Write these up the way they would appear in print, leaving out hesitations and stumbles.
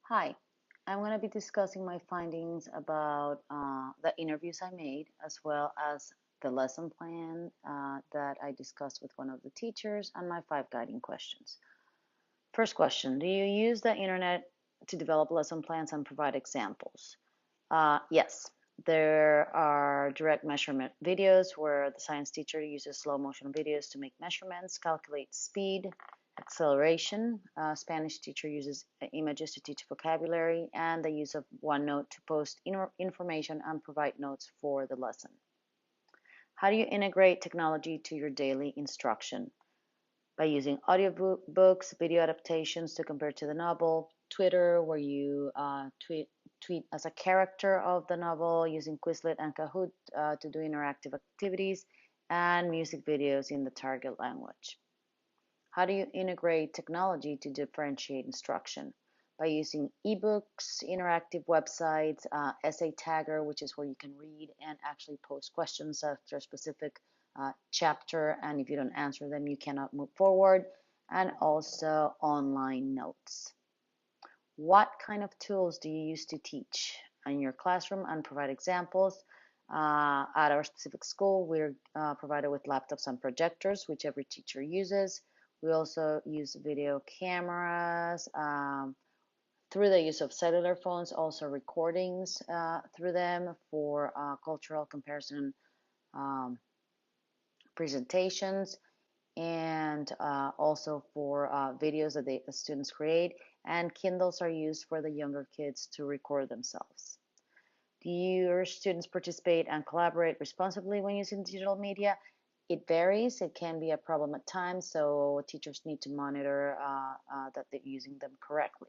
Hi, I'm going to be discussing my findings about the interviews I made, as well as the lesson plan that I discussed with one of the teachers, and my 5 guiding questions. First question: do you use the internet to develop lesson plans and provide examples? Yes, there are direct measurement videos where the science teacher uses slow motion videos to make measurements, calculate speed, acceleration. Spanish teacher uses images to teach vocabulary, and the use of OneNote to post information and provide notes for the lesson. How do you integrate technology to your daily instruction? By using audiobooks, video adaptations to compare to the novel, Twitter, where you tweet as a character of the novel, using Quizlet and Kahoot to do interactive activities, and music videos in the target language. How do you integrate technology to differentiate instruction? By using ebooks, interactive websites, essay tagger, which is where you can read and actually post questions after a specific chapter, and if you don't answer them, you cannot move forward, and also online notes. What kind of tools do you use to teach in your classroom and provide examples? At our specific school, we're provided with laptops and projectors, which every teacher uses. We also use video cameras through the use of cellular phones, also recordings through them for cultural comparison um, presentations, and also for videos that the students create. And Kindles are used for the younger kids to record themselves. Do your students participate and collaborate responsibly when using digital media? It varies. It can be a problem at times, so teachers need to monitor that they're using them correctly.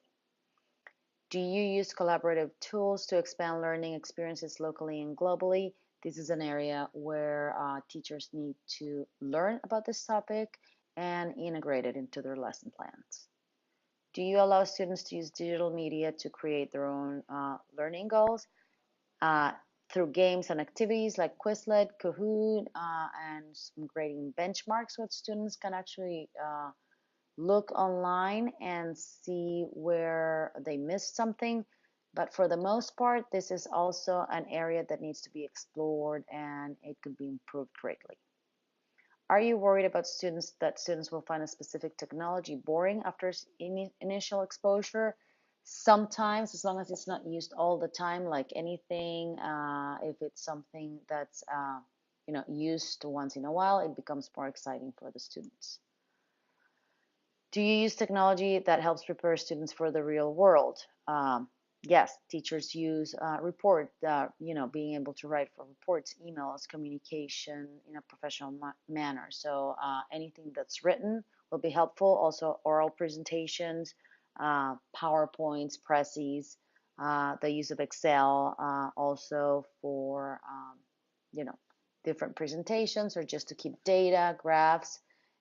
Do you use collaborative tools to expand learning experiences locally and globally? This is an area where teachers need to learn about this topic and integrate it into their lesson plans. Do you allow students to use digital media to create their own learning goals? uh, Through games and activities like Quizlet, Kahoot, and some grading benchmarks, what students can actually look online and see where they missed something. But for the most part, this is also an area that needs to be explored and it could be improved greatly. Are you worried about students will find a specific technology boring after initial exposure? Sometimes, as long as it's not used all the time, like anything, if it's something that's used once in a while, it becomes more exciting for the students. Do you use technology that helps prepare students for the real world? Yes, teachers use being able to write for reports, emails, communication in a professional manner. So anything that's written will be helpful. Also, oral presentations, PowerPoints, Precis, the use of Excel, also for you know different presentations or just to keep data, graphs.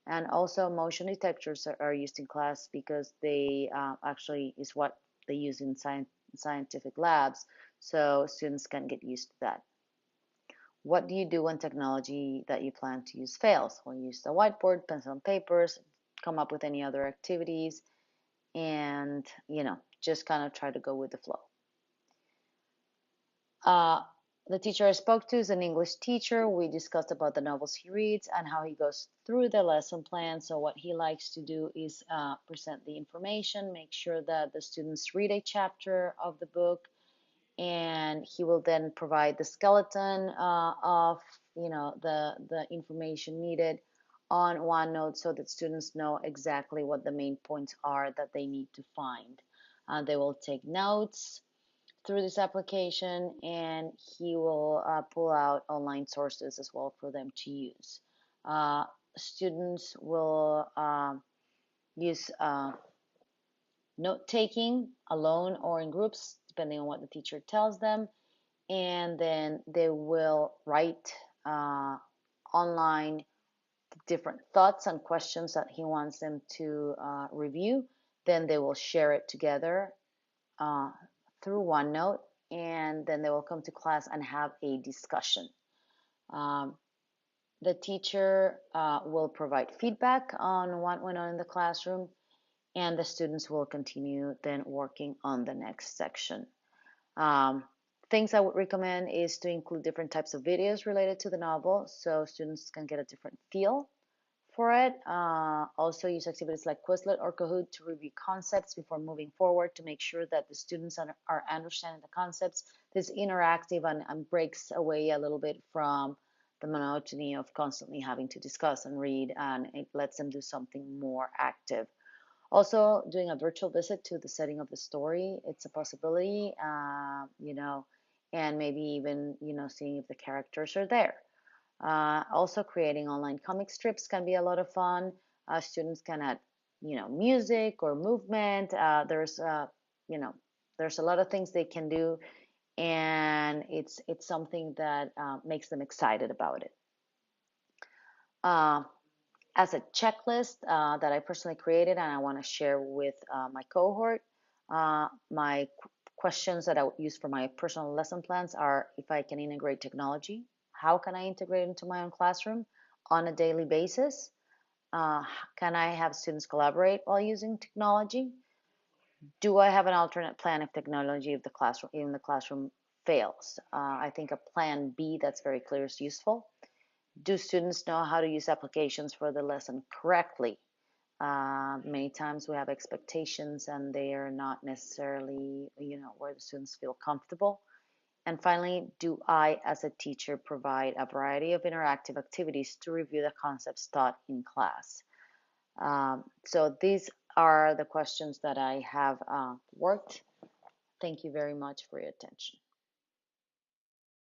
And also motion detectors are used in class because they actually is what they use in scientific labs, so students can get used to that. What do you do when technology that you plan to use fails? Well, use the whiteboard, pencil and papers, come up with any other activities, and just kind of try to go with the flow. Uh, the teacher I spoke to is an English teacher. We discussed about the novels he reads and how he goes through the lesson plan. So what he likes to do is present the information, make sure that the students read a chapter of the book, and he will then provide the skeleton of the information needed on OneNote so that students know exactly what the main points are that they need to find. They will take notes through this application, and he will pull out online sources as well for them to use. Uh, Students will use note taking alone or in groups, depending on what the teacher tells them, and then they will write uh, online different thoughts and questions that he wants them to review. Then they will share it together uh, through OneNote, and then they will come to class and have a discussion. Um, the teacher will provide feedback on what went on in the classroom, and the students will continue then working on the next section. Um, Things I would recommend is to include different types of videos related to the novel so students can get a different feel for it. Also use activities like Quizlet or Kahoot to review concepts before moving forward to make sure that the students are understanding the concepts. This interactive and breaks away a little bit from the monotony of constantly having to discuss and read, and it lets them do something more active. Also, doing a virtual visit to the setting of the story, it's a possibility, and maybe even, seeing if the characters are there. Also, creating online comic strips can be a lot of fun. Students can add, music or movement. You know, there's a lot of things they can do, and it's something that makes them excited about it. Uh, as a checklist that I personally created and I want to share with my cohort. My questions that I would use for my personal lesson plans are if I can integrate technology, how can I integrate it into my own classroom on a daily basis? Uh, can I have students collaborate while using technology? Do I have an alternate plan if technology of the classroom in the classroom fails? I think a plan B that's very clear is useful. Do students know how to use applications for the lesson correctly? Many times we have expectations and they are not necessarily, where the students feel comfortable. And finally, do I, as a teacher, provide a variety of interactive activities to review the concepts taught in class? So these are the questions that I have worked. Thank you very much for your attention.